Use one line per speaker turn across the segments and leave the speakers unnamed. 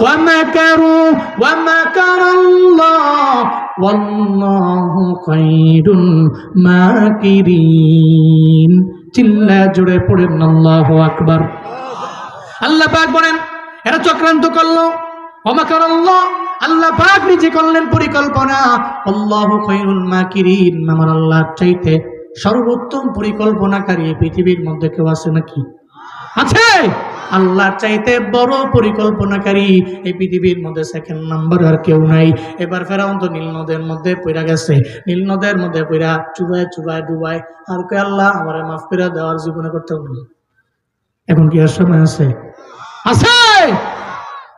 ওয়া মাকারু ওয়া মাকারাল্লাহ ওয়াল্লাহু খায়রুল মাকিরিন। চিল্লা জোরে পড়েন আল্লাহু আকবার। আল্লাহ পাক বলেন এরা চক্রান্ত করলো, ওয়া মাকারাল্লাহ, আল্লাহ পাক নিজে করলেন পরিকল্পনা, আল্লাহু খায়রুল মাকিরিন, আমার আল্লাহর চাইতে সর্বোত্তম পরিকল্পনাকারী এই পৃথিবীর মধ্যে কেউ আছে নাকি? আছে? আল্লাহর চাইতে বড় পরিকল্পনাকারী এই পৃথিবীর মধ্যে সেকেন্ড নাম্বার আর কেউ নাই। এবার ফেরাউন তো নীল নদের মধ্যে পড়া গেছে, নীল নদের মধ্যে পড়া চুবায় চুবায় ডুবায়, আর কে আল্লাহ আমারে মাফ করে দেওয়ার জীবনে করতে হবে। এখন কি আর সময় আছে? আছে,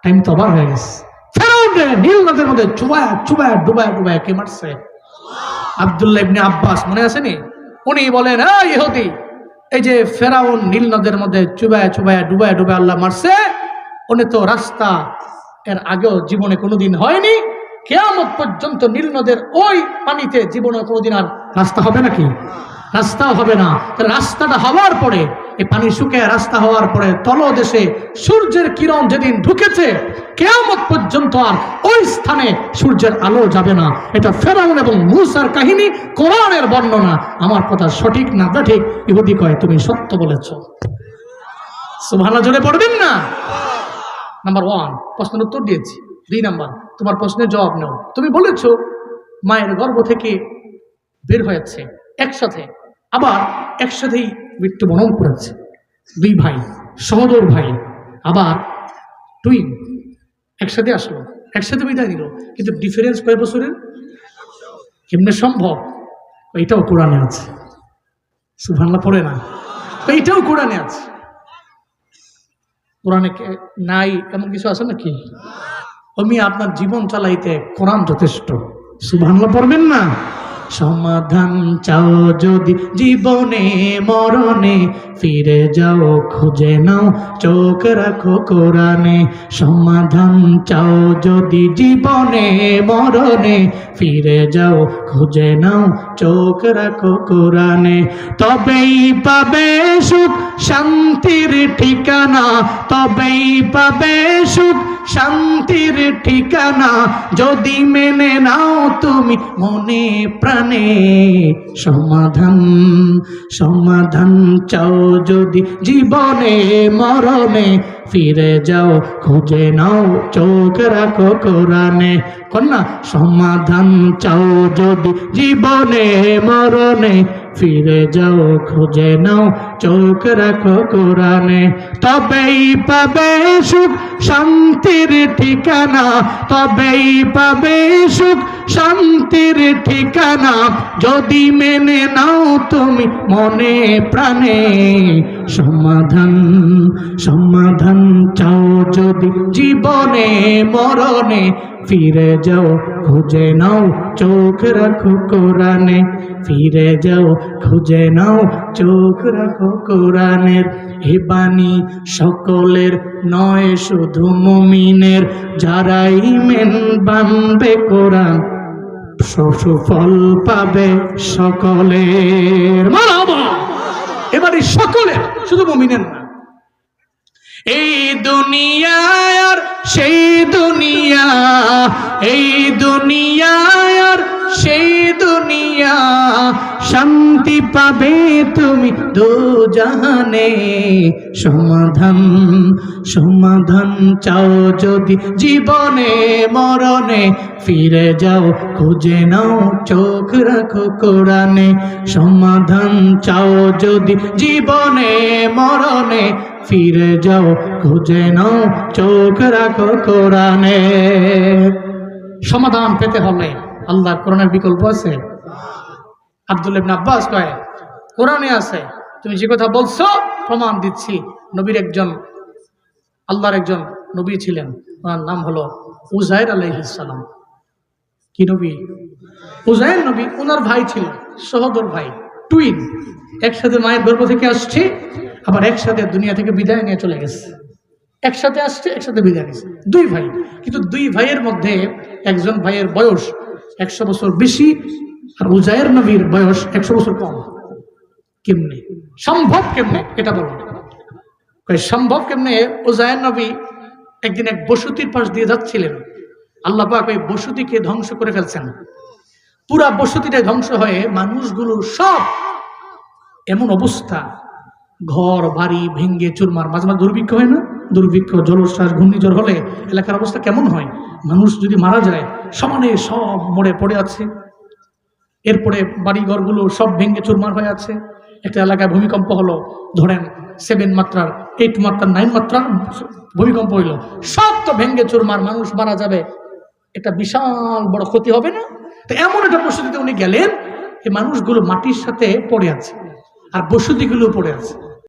টাইম তো আবার হয়ে গেছে। ফেরাউন নীল নদের মধ্যে চুবায় চুবায় ডুবায় ডুবায় কে মারছে? আব্দুল্লাহ ইবনে আব্বাস, মনে আছে নি? উনি বলেন এই ইহুদি, এই যে ফেরাউন নীল নদের মধ্যে চুবায় চুবায় ডুবায় ডুবায় আল্লাহ মারছে, উনি তো রাস্তা এর আগেও জীবনে কোনোদিন হয়নি, কিয়ামত পর্যন্ত নীল নদের ওই পানিতে জীবনে কোনোদিন আর রাস্তা হবে নাকি? রাস্তাও হবে না। রাস্তাটা হওয়ার পরে, এই পানি শুকিয়ে রাস্তা হওয়ার পরে তলদেশে সূর্যের কিরণ যেদিন ঢুকেছে, কিয়ামত পর্যন্ত আর ওই স্থানে সূর্যের আলো যাবে না। এটা ফেরাউন এবং মূসার কাহিনী, কোরআনের বর্ণনা। আমার কথা সঠিক না ঠিক? ইহুদি কয় তুমি সত্য বলেছ। সুবহানাল্লাহ জোরে পড়বেন না? নাম্বার 1 প্রশ্নের উত্তর দিয়েছি। 2 নাম্বার তোমার প্রশ্নের জবাব নাও। তুমি বলেছো মায়ের গর্ভ থেকে বের হয়েছে একসাথে, আবার একসাথেই মৃত্যুবরণ করেছে। 2 ভাই, সহোদর ভাই, আবার টুইন একসাথে আসলো, একসাথে বিদায় নিল, কিন্তু ডিফারেন্স কয় বছরের? কেমনে সম্ভব? এইটাও কোরআনে আছে। সুবহানাল্লাহ পড়ে না? এইটাও কোরআনে আছে। কোরআনে নাই এমন কিছু আছে নাকি? আমি আপনার জীবন চালাইতে কোরআন যথেষ্ট। সুবহানাল্লাহ পড়বেন না? সমাধান চাও যদি জীবনে মরণে, ফিরে যাও খুঁজে নাও চোখ রাখো কোরআনে। সমাধান চাও যদি জীবনে মরণে, ফিরে যাও খুঁজে নাও চোখ রাখো কোরআনে। তবেই পাবে সুখ শান্তির ঠিকানা, তবেই পাবে সুখ শান্তির ঠিকানা, যদি মেনে নাও তুমি মনে প্রাণে। সমাধান সমাধান চাও যদি জীবনে মরণে, ফিরে যাও খুঁজে নাও চোখ রাখো কোরআনে। কন্যা সমাধান চাও যদি জীবনে মরণে, ফিরে যাও খুঁজে নাও চোখ রাখো কোরআনে। তবেই পাবে সুখ শান্তির ঠিকানা, তবেই পাবে সুখ শান্তির ঠিকানা, যদি মেনে নাও তুমি মনে প্রাণে। সমাধান সমাধান চাও যদি জীবনে মরণে, ফিরে যাও খুঁজে নাও চোখ রাখো কোরআনে। ফিরে যাও খুঁজে নাও চোখ রাখো কোরআনের। এ বাণী সকলের নয় শুধু মুমিনের, যারাই মেন বানবে কোরআন সুফল পাবে সকলের। মারহাবা। এবারে সকলের, শুধু মুমিনের না। এই দুনিয়া আর সেই দুনিয়া, এই দুনিয়া আর সেই দুনিয়া, শান্তি পাবে তুমি দোজাহানে। সমাধান সমাধান চাও যদি জীবনে মরণে, ফিরে যাও খুঁজে নাও চোখ রাখো কোরআনে। সমাধান চাও যদি জীবনে মরণে, ফিরে যাও খুঁজে নাও চোখ রাখো কোরআনে। সমাধান পেতে হলে আল্লাহ কোরআনের বিকল্প আছে? আব্দুল্লাহ ইবনে আব্বাস কয় কোরআনে আছে। তুমি যে কথা বলছো প্রমাণ দিচ্ছি। নবীর একজন, আল্লাহর একজন নবী ছিলেন, ওনার নাম হলো উযাইর আলাইহিস সালাম। কি নবী? উযাইর নবী। ওনার ভাই ছিল, সহোদর ভাই, টুইন, একসাথে মায়ের গর্ভ থেকে আসছে, আবার একসাথে দুনিয়া থেকে বিদায় নিয়ে চলে গেছে। একসাথে আসছে, একসাথে বিদায় নিয়েছে, 2 ভাই। কিন্তু 2 ভাইয়ের মধ্যে একজন ভাইয়ের বয়স 100 বছর বেশি, আর উযাইর নবীর বয়স 100 বছর কম। কেমনে সম্ভব? কেমনে এটা বলো। সম্ভব কেমনে? উযাইর নবী একদিন এক বসতির পাশ দিয়ে যাচ্ছিলেন, আল্লাহ পাক ওই বসতিকে ধ্বংস করে ফেলছেন। পুরা বসতিটা ধ্বংস হয়ে মানুষগুলো সব এমন অবস্থা, ঘর বাড়ি ভেঙ্গে চুরমার। মাঝে মাঝে দুর্ভিক্ষ হয় না? দুর্ভিক্ষ, জলোচ্ছ্বাস, ঘূর্ণিঝড় হলে এলাকার অবস্থা কেমন হয়? মানুষ যদি মারা যায় সমানে সব মরে পড়ে আছে। এরপরে বাড়িঘরগুলো সব ভেঙ্গে চুরমার হয়ে আছে। একটা এলাকায় ভূমিকম্প হলো, ধরেন 7 মাত্রার, 8 মাত্রার, 9 মাত্রার ভূমিকম্প হইল, সব তো ভেঙ্গে চুরমার, মানুষ মারা যাবে, এটা বিশাল বড় ক্ষতি হবে না? তো এমন একটা বসতিতে উনি গেলেন, এই মানুষগুলো মাটির সাথে পড়ে আছে আর বসতিগুলো পড়ে আছে।